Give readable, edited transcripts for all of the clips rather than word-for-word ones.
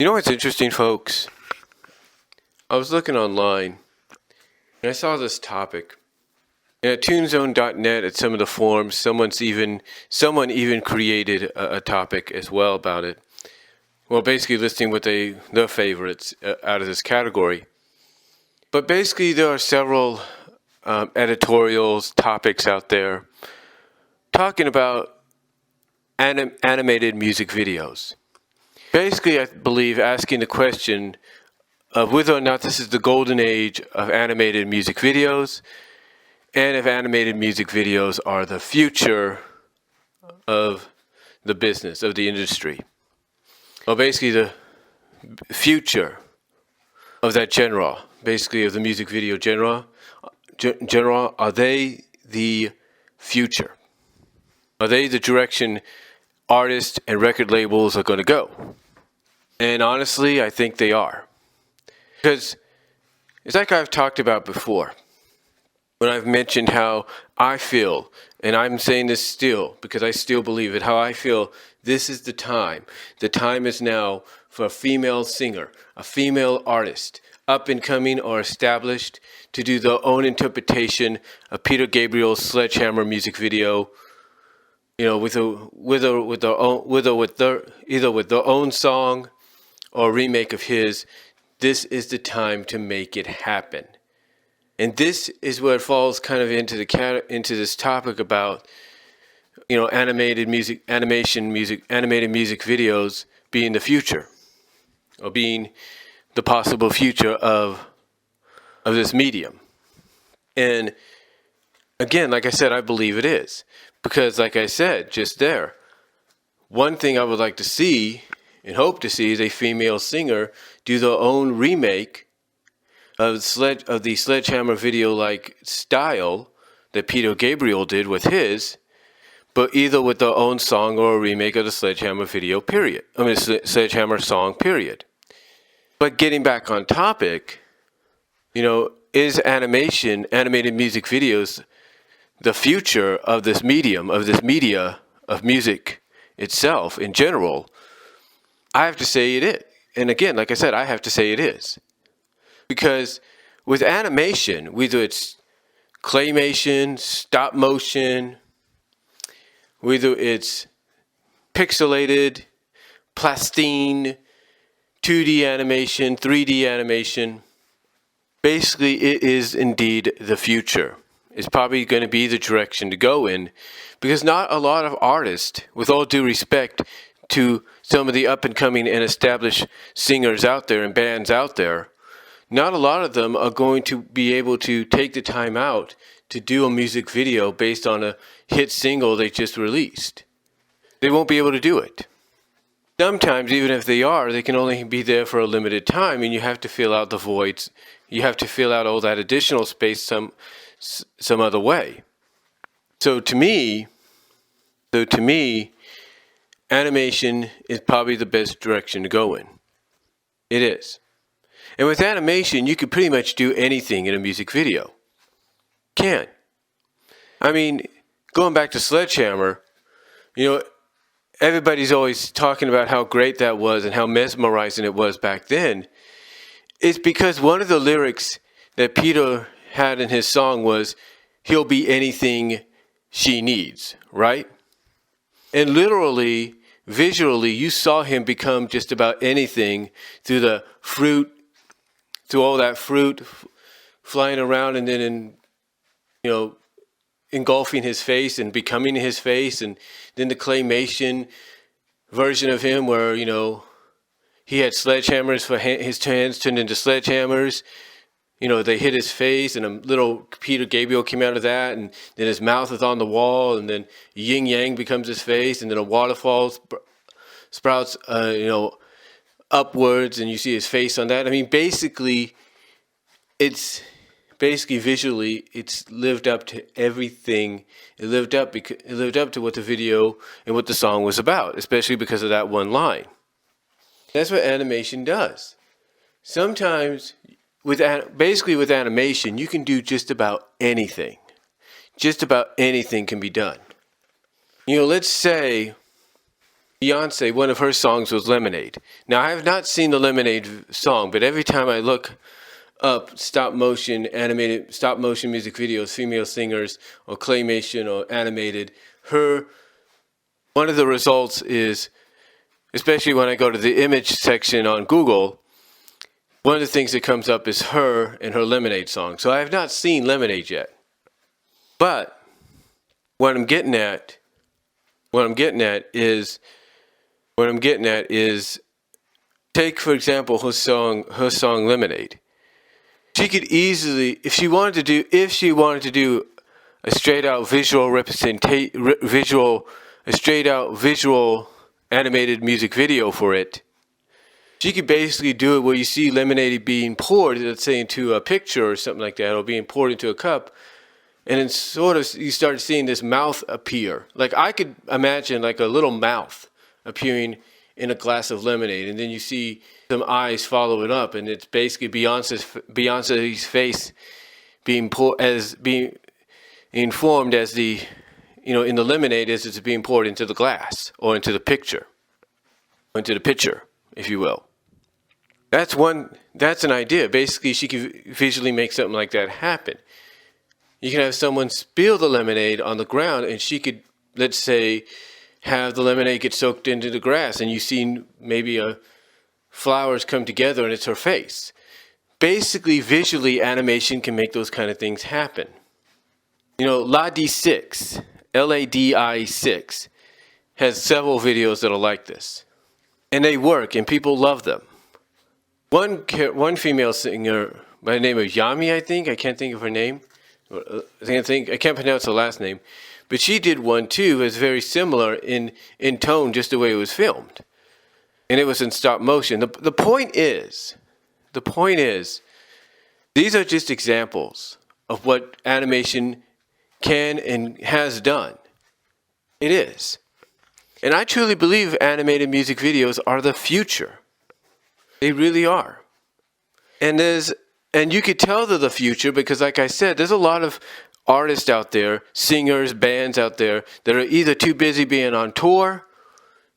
You know what's interesting, folks? I was looking online and I saw this topic. And at TuneZone.net, at some of the forums, someone even created a topic as well about it. Well, basically listing what their favorites out of this category. But basically, there are several editorials, topics out there talking about animated music videos. Basically, I believe asking the question of whether or not this is the golden age of animated music videos, and if animated music videos are the future of the business, of the industry. Well, basically the future of that genre, basically of the music video genre, are they the future? Are they the direction artists and record labels are going to go? And honestly, I think they are. Because it's like I've talked about before, when I've mentioned how I feel, and I'm saying this still because I still believe it, how I feel this is the time. The time is now for a female singer, a female artist, up and coming or established, to do their own interpretation of Peter Gabriel's Sledgehammer music video. You know, either with their own song or a remake of his. This is the time to make it happen. And this is where it falls kind of into this topic about, you know, animated music videos being the future, or being the possible future of this medium. And again, like I said, I believe it is. Because like I said just there, one thing I would like to see and hope to see is a female singer do their own remake of the Sledgehammer video-like style that Peter Gabriel did with his, but either with their own song or a remake of the Sledgehammer video, period. I mean, Sledgehammer song, period. But getting back on topic, you know, is animated music videos, the future of this medium, of this media, of music itself in general? I have to say it is. And again, like I said, I have to say it is. Because with animation, whether it's claymation, stop motion, whether it's pixelated, plastine, 2D animation, 3D animation, basically it is indeed the future. It's probably going to be the direction to go in, because not a lot of artists, with all due respect to some of the up-and-coming and established singers out there and bands out there, not a lot of them are going to be able to take the time out to do a music video based on a hit single they just released. They won't be able to do it. Sometimes, even if they are, they can only be there for a limited time, and you have to fill out the voids. You have to fill out all that additional space some other way. So to me, animation is probably the best direction to go in. It is. And with animation, you can pretty much do anything in a music video. Can. I mean, going back to Sledgehammer, you know, everybody's always talking about how great that was and how mesmerizing it was back then. It's because one of the lyrics that Peter had in his song was, "He'll be anything she needs," right? And literally, visually, you saw him become just about anything through the fruit, through all that fruit flying around, and then engulfing his face and becoming his face, and then the claymation version of him where, you know, he had sledgehammers for his hands turned into sledgehammers. You know, they hit his face, and a little Peter Gabriel came out of that, and then his mouth is on the wall, and then yin yang becomes his face, and then a waterfall sprouts, upwards, and you see his face on that. I mean, visually, it's lived up to everything. It lived up to what the video and what the song was about, especially because of that one line. That's what animation does. Sometimes, with animation, you can do just about anything. Just about anything can be done. You know, let's say Beyonce, one of her songs was Lemonade. Now, I have not seen the Lemonade song, but every time I look up stop motion music videos, female singers, or claymation or animated, one of the results is, especially when I go to the image section on Google, one of the things that comes up is her and her Lemonade song. So I have not seen Lemonade yet. But what I'm getting at is take, for example, her song Lemonade. She could easily, if she wanted to do a straight out visual animated music video for it, she could basically do it where you see lemonade being poured, let's say into a picture or something like that, or being poured into a cup, and then sort of you start seeing this mouth appear. Like I could imagine like a little mouth appearing in a glass of lemonade, and then you see some eyes follow it up, and it's basically Beyonce's face being formed as the, in the lemonade as it's being poured into the glass or into the pitcher, if you will. That's an idea. Basically, she could visually make something like that happen. You can have someone spill the lemonade on the ground, and she could, let's say, have the lemonade get soaked into the grass, and you see maybe flowers come together, and it's her face. Basically, visually, animation can make those kind of things happen. Ladi6, Ladi6, has several videos that are like this, and they work, and people love them. One female singer by the name of Yami, I think. I can't think of her name. I can't pronounce her last name. But she did one too. It was very similar in tone, just the way it was filmed. And it was in stop motion. The point is, these are just examples of what animation can and has done. It is. And I truly believe animated music videos are the future. They really are. And you could tell they're the future because, like I said, there's a lot of artists out there, singers, bands out there that are either too busy being on tour,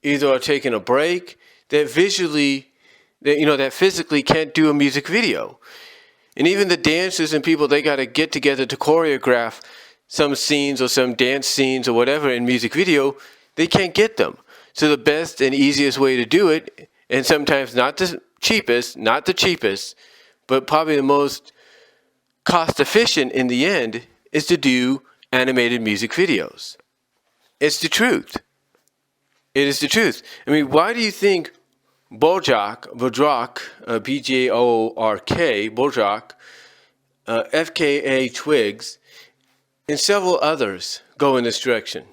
either are taking a break, that physically can't do a music video. And even the dancers and people, they got to get together to choreograph some scenes or some dance scenes or whatever in music video, they can't get them. So the best and easiest way to do it, and sometimes not the cheapest, but probably the most cost efficient in the end, is to do animated music videos. It's the truth. It is the truth. I mean, why do you think Bojack, B-J-O-R-K, Bojack, FKA Twigs, and several others go in this direction?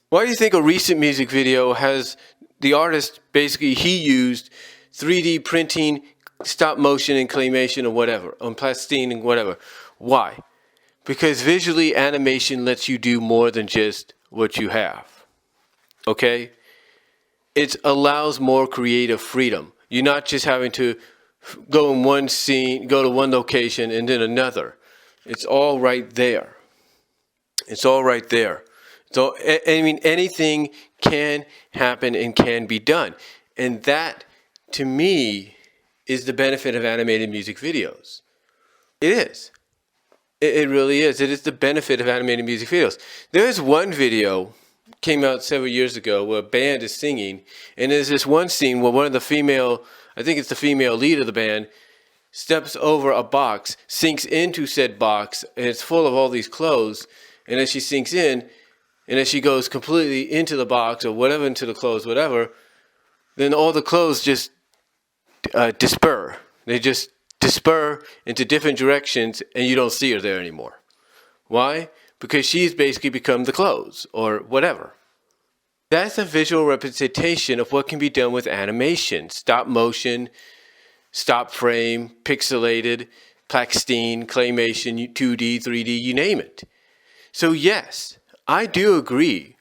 Why do you think a recent music video has the artist, basically he used 3D printing, stop motion and claymation or whatever, on plasticine and whatever? Why? Because visually animation lets you do more than just what you have. Okay? It allows more creative freedom. You're not just having to go in one scene, go to one location and then another. It's all right there. It's all right there. So, I mean, anything can happen and can be done. And that, to me, is the benefit of animated music videos. It is. It really is. It is the benefit of animated music videos. There is one video, came out several years ago, where a band is singing, and there's this one scene where one of the female, I think it's the female lead of the band, steps over a box, sinks into said box, and it's full of all these clothes, and as she sinks in, and as she goes completely into the box or whatever, into the clothes, whatever, then all the clothes just disper. They just disper into different directions and you don't see her there anymore. Why? Because she's basically become the clothes or whatever. That's a visual representation of what can be done with animation. Stop motion, stop frame, pixelated, plasticine, claymation, 2D, 3D, you name it. So yes, I do agree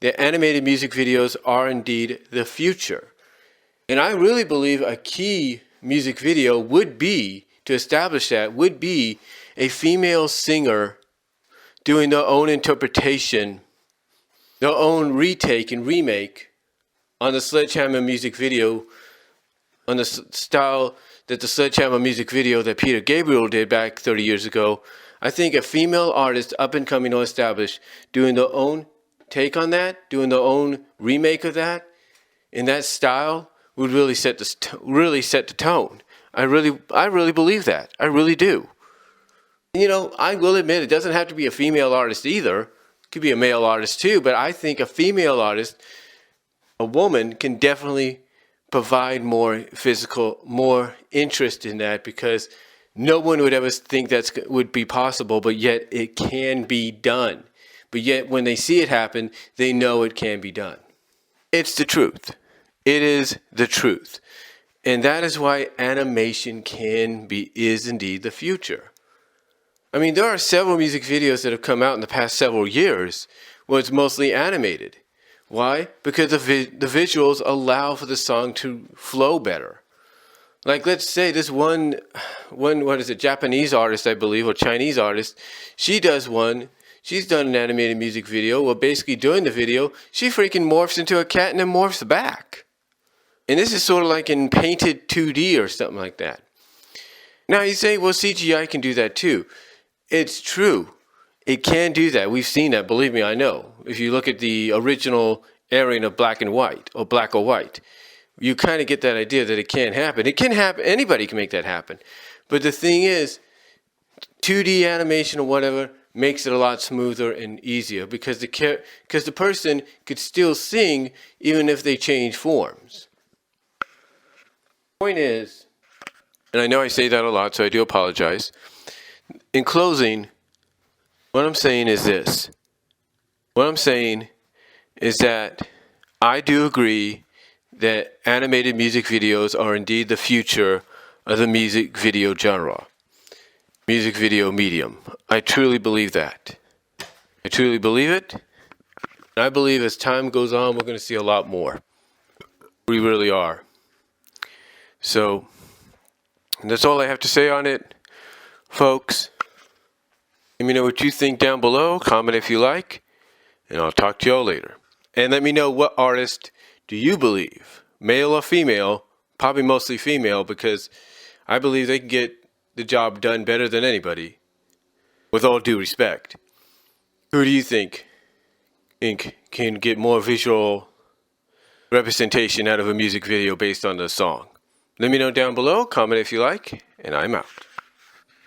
that animated music videos are indeed the future. And I really believe a key music video would be, to establish that, would be a female singer doing their own interpretation, their own retake and remake on the Sledgehammer music video, on the style that the Sledgehammer music video that Peter Gabriel did back 30 years ago, I think a female artist, up and coming or established, doing their own take on that, doing their own remake of that, in that style, would really set the tone. I really believe that. I really do. You know, I will admit it doesn't have to be a female artist either. It could be a male artist too, but I think a female artist, a woman, can definitely provide more interest in that, because no one would ever think would be possible, but yet it can be done. But yet when they see it happen, they know it can be done. It's the truth. It is the truth. And that is why animation is indeed the future. I mean, there are several music videos that have come out in the past several years where it's mostly animated. Why? Because the visuals allow for the song to flow better. Like, let's say this one, what is it, Japanese artist, I believe, or Chinese artist, she's done an animated music video. Well, basically during the video, she freaking morphs into a cat and then morphs back. And this is sort of like in painted 2D or something like that. Now you say, well, CGI can do that too. It's true. It can do that. We've seen that. Believe me, I know. If you look at the original airing of Black and White, or Black or White, you kind of get that idea that it can happen. It can happen. Anybody can make that happen. But the thing is, 2D animation or whatever makes it a lot smoother and easier, because the person could still sing even if they change forms. Point is, and I know I say that a lot, so I do apologize. In closing, what I'm saying is this. What I'm saying is that I do agree that animated music videos are indeed the future of the music video genre, music video medium. I truly believe that. I truly believe it. And I believe as time goes on, we're going to see a lot more. We really are. So, that's all I have to say on it, folks. Let me know what you think down below. Comment if you like. And I'll talk to y'all later. And let me know, what artist do you believe, male or female? Probably mostly female, because I believe they can get the job done better than anybody, with all due respect. Who do you think can get more visual representation out of a music video based on the song? Let me know down below. Comment if you like. And I'm out.